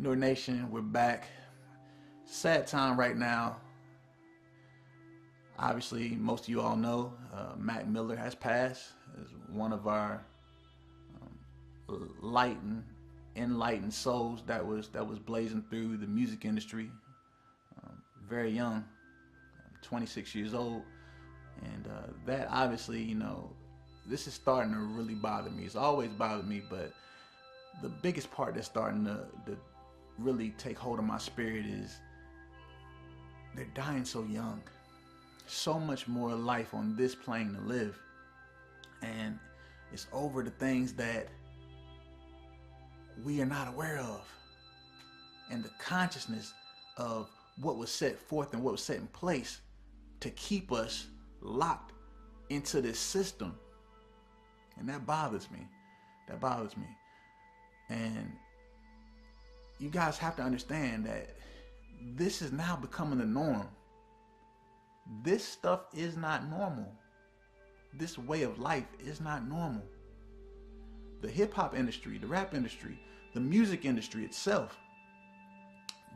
Nour Nation, we're back. Sad time right now. Obviously, most of you all know Mac Miller has passed as one of our lightened, enlightened souls that was blazing through the music industry. Very young, 26 years old, and that obviously, this is starting to really bother me. It's always bothered me, but the biggest part that's starting to really take hold of my spirit is they're dying so young. So much more life on this plane to live, and it's over the things that we are not aware of, and the consciousness of what was set forth and what was set in place to keep us locked into this system. And that bothers me. That bothers me. And you guys have to understand that this is now becoming the norm. This stuff is not normal. This way of life is not normal. The hip hop industry, the rap industry, the music industry itself,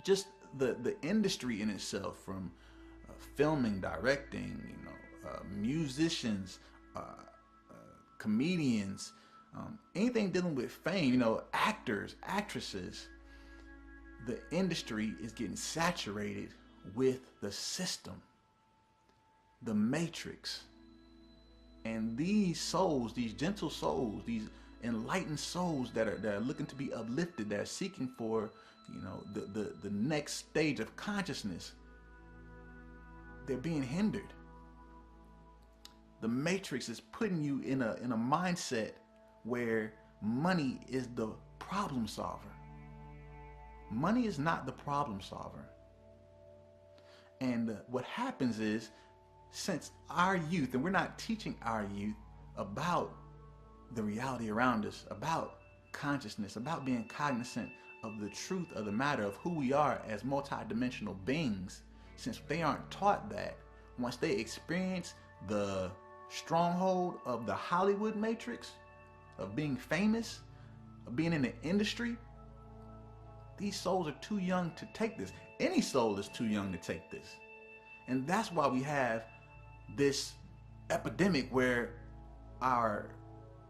just the industry in itself, from filming, directing, musicians, comedians, anything dealing with fame, actors, actresses, the industry is getting saturated with the system, the matrix. And these souls, these gentle souls, these enlightened souls that are looking to be uplifted, that are seeking for, the next stage of consciousness, they're being hindered. The matrix is putting you in a mindset where money is the problem solver. Money is not the problem solver. And what happens is, since our youth, and we're not teaching our youth about the reality around us, about consciousness, about being cognizant of the truth of the matter of who we are as multidimensional beings, since they aren't taught that, once they experience the stronghold of the Hollywood matrix, of being famous, of being in the industry, these souls are too young to take this. Any soul is too young to take this. And that's why we have this epidemic where our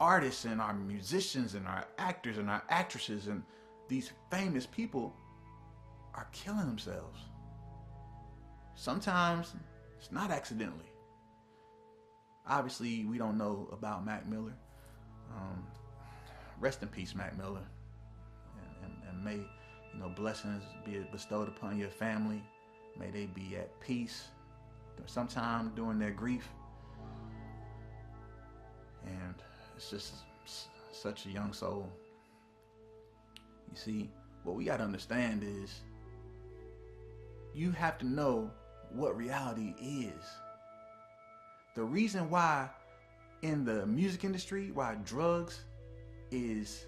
artists and our musicians and our actors and our actresses and these famous people are killing themselves. Sometimes it's not accidentally. Obviously, we don't know about Mac Miller. Rest in peace, Mac Miller. And may, blessings be bestowed upon your family. May they be at peace sometime during their grief. And it's just such a young soul. You see, what we got to understand is you have to know what reality is. The reason why in the music industry, why drugs is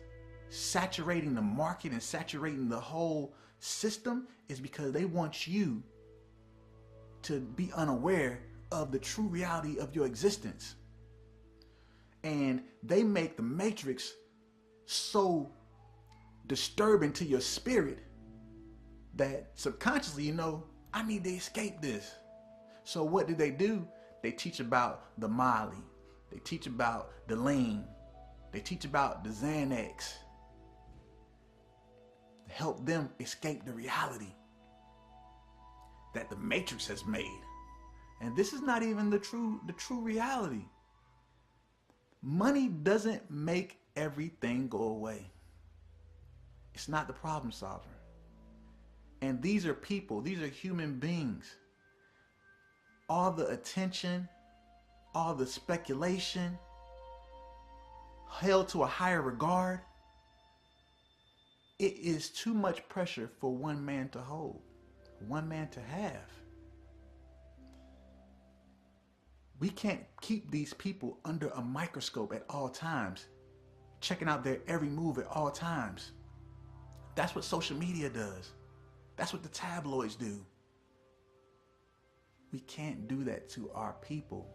saturating the market and saturating the whole system, is because they want you to be unaware of the true reality of your existence. And they make the matrix so disturbing to your spirit that subconsciously, I need to escape this. So what do? They teach about the Molly. They teach about the lean. They teach about the Xanax to help them escape the reality that the matrix has made. And this is not even the true reality. Money doesn't make everything go away. It's not the problem solver. And these are people, these are human beings. All the attention, all the speculation, held to a higher regard, it is too much pressure for one man to hold, one man to have. We can't keep these people under a microscope at all times, checking out their every move at all times. That's what social media does. That's what the tabloids do. We can't do that to our people.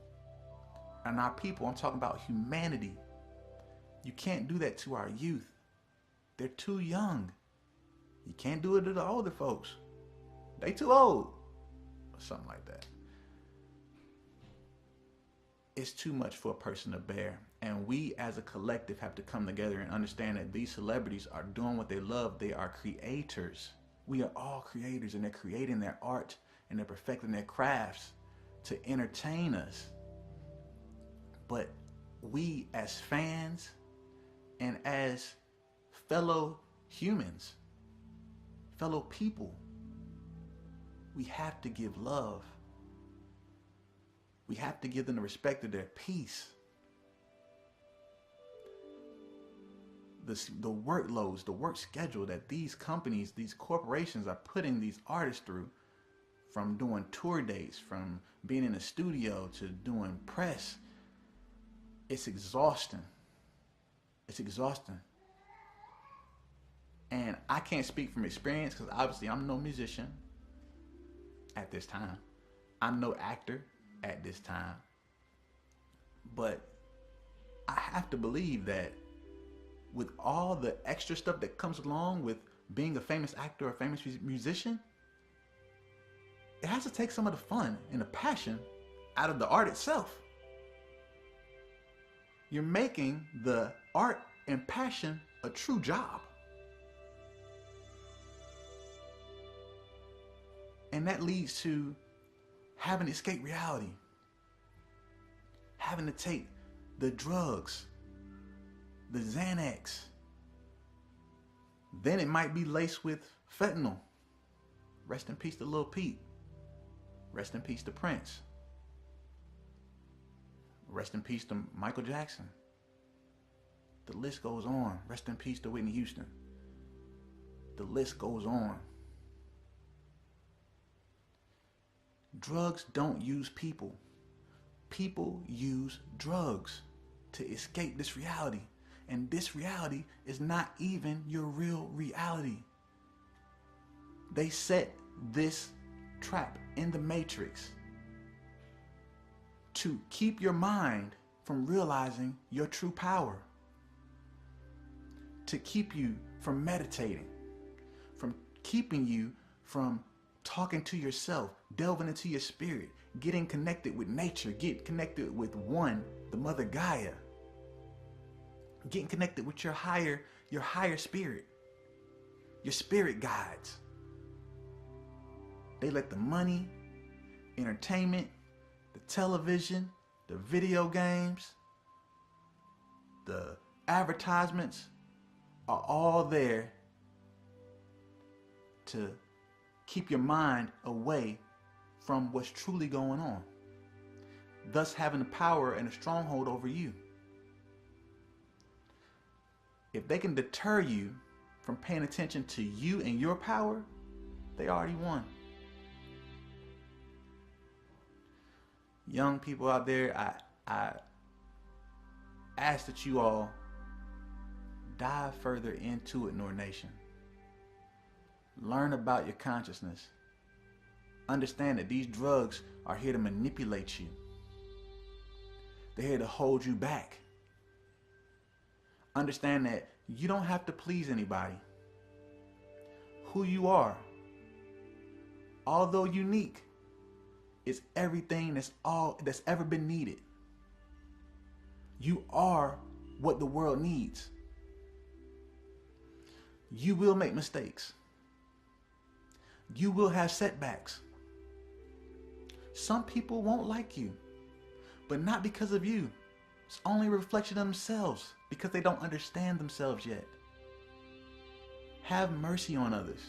And our people, I'm talking about humanity. You can't do that to our youth. They're too young. You can't do it to the older folks. They too old. Or something like that. It's too much for a person to bear. And we as a collective have to come together and understand that these celebrities are doing what they love. They are creators. We are all creators, and they're creating their art and they're perfecting their crafts to entertain us. But we as fans and as fellow humans, fellow people, we have to give love. We have to give them the respect of their peace. The workloads, the work schedule that these companies, these corporations are putting these artists through, from doing tour dates, from being in a studio to doing press, it's exhausting. It's exhausting. And I can't speak from experience because obviously I'm no musician at this time. I'm no actor at this time. But I have to believe that with all the extra stuff that comes along with being a famous actor or a famous musician, it has to take some of the fun and the passion out of the art itself. You're making the art and passion a true job. And that leads to having to escape reality, having to take the drugs, the Xanax. Then it might be laced with fentanyl. Rest in peace to Lil Peep. Rest in peace to Prince. Rest in peace to Michael Jackson. The list goes on. Rest in peace to Whitney Houston. The list goes on. Drugs don't use people. People use drugs to escape this reality. And this reality is not even your real reality. They set this trap in the matrix to keep your mind from realizing your true power, to keep you from meditating, from keeping you from talking to yourself, delving into your spirit, getting connected with nature, getting connected with one, the Mother Gaia, getting connected with your higher spirit, your spirit guides. They let the money, entertainment, the television, the video games, the advertisements are all there to keep your mind away from what's truly going on, thus having the power and a stronghold over you. If they can deter you from paying attention to you and your power, they already won. Young people out there, I ask that you all dive further into it, Nour Nation. Learn about your consciousness. Understand that these drugs are here to manipulate you. They're here to hold you back. Understand that you don't have to please anybody. Who you are, although unique, is everything that's ever been needed. You are what the world needs. You will make mistakes. You will have setbacks. Some people won't like you, but not because of you. It's only a reflection of themselves because they don't understand themselves yet. Have mercy on others.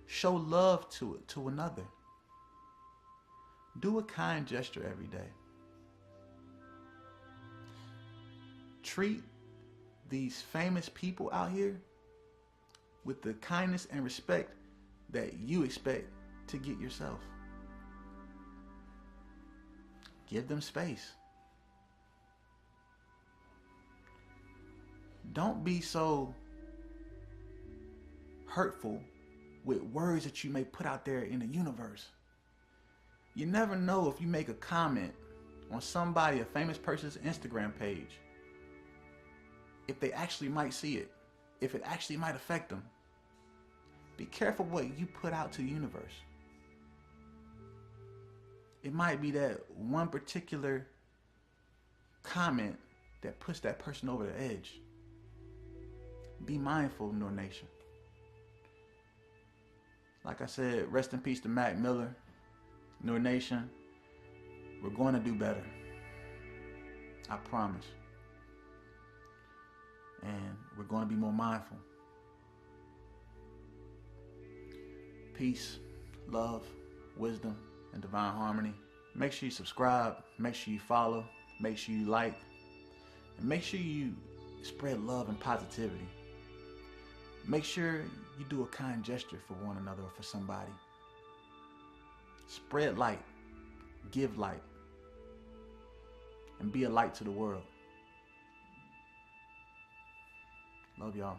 Show love to another. Do a kind gesture every day. Treat these famous people out here with the kindness and respect that you expect to get yourself. Give them space. Don't be so hurtful with words that you may put out there in the universe. You never know if you make a comment on somebody, a famous person's Instagram page, if they actually might see it, if it actually might affect them. Be careful what you put out to the universe. It might be that one particular comment that puts that person over the edge. Be mindful, Nour Nation. Like I said, rest in peace to Mac Miller. Nour Nation, we're going to do better. I promise. And we're going to be more mindful. Peace, love, wisdom, and divine harmony. Make sure you subscribe. Make sure you follow. Make sure you like. And make sure you spread love and positivity. Make sure you do a kind gesture for one another or for somebody. Spread light. Give light. And be a light to the world. Love y'all.